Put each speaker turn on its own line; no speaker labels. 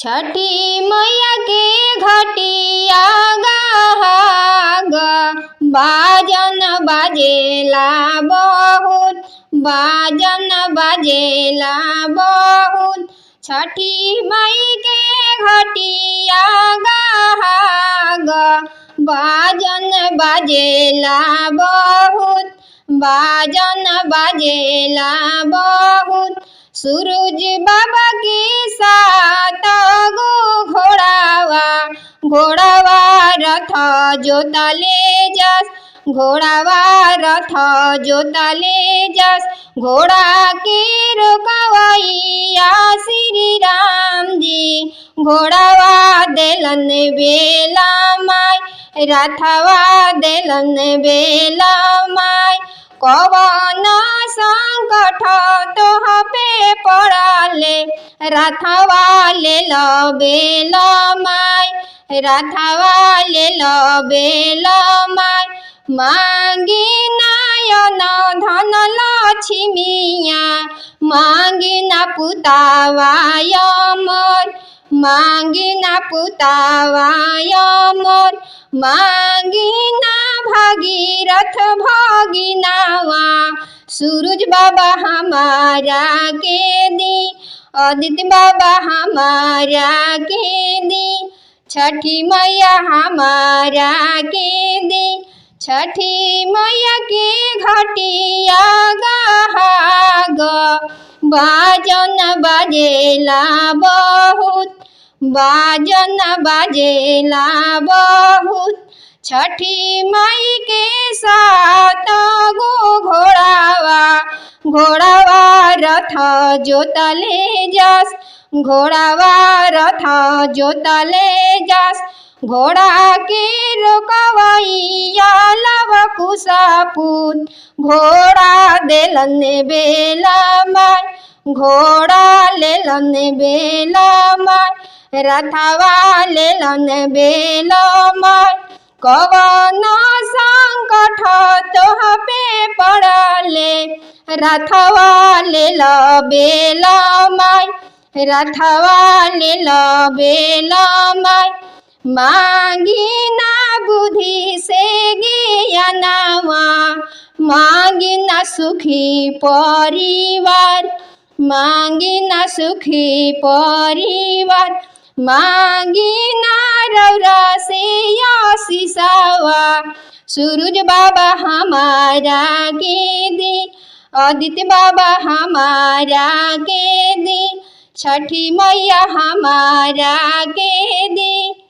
छठी मैया के घटिया गाग बाजन बाजेला बहुत, बाजन बाजेला बहुत। छठी माई के घटिया गाग बाजन बाजेला बहुत, बाजन बाजेला बहुत। सूरज बाबा के साथ गो घोड़ावा, घोड़ावा रथ जोतले जस, घोड़ावा रथ जोतले जस। घोड़ा के रोकवैया श्री राम जी, घोड़ावा देलन बेला माय, रथवा देलन बेला माय। कवन संकट तोह पे पड़ले, रथवा ले लो बेला माय, रथवा ले लो बेला माय। मांगी नयन धन लक्ष्मिया, मांगी न पुतावाय मोर, मांगी न पुतावाय मोर। मांगी न भगीरथ भगिनावा, सूरज बाबा हमारा के दी, आदित्य बाबा हमारा के दी। छठी मैया हमारा के दी, छठी मैया के घटिया गाग बाजन बाजेला बहुत, बाजन बाजेला बहुत। छठी माई के साथ गो घोड़ावा, घोड़ावा रथ जोतले जस, घोड़ावा रथ जोतले जस। घोड़ा के रोकवैया लव कुशा पूत, घोड़ा देलन बेला माय, घोड़ा लेलन बेला माय, रथवा लेलन बेला माय। कवन संकट तोह पे पड़ले, रथवा ले लो बेला माय, रथवा ले लो बेला माय। मांगी ना बुद्धि से ज्ञानवा, मांगी ना सुखी परिवार, मांगी ना सुखी परिवार। मांगी ना रौरा से आशीषवा, सूरज बाबा हमारा के दी, आदित्य बाबा हमारा के दी। छठी मैया हमारा के दी।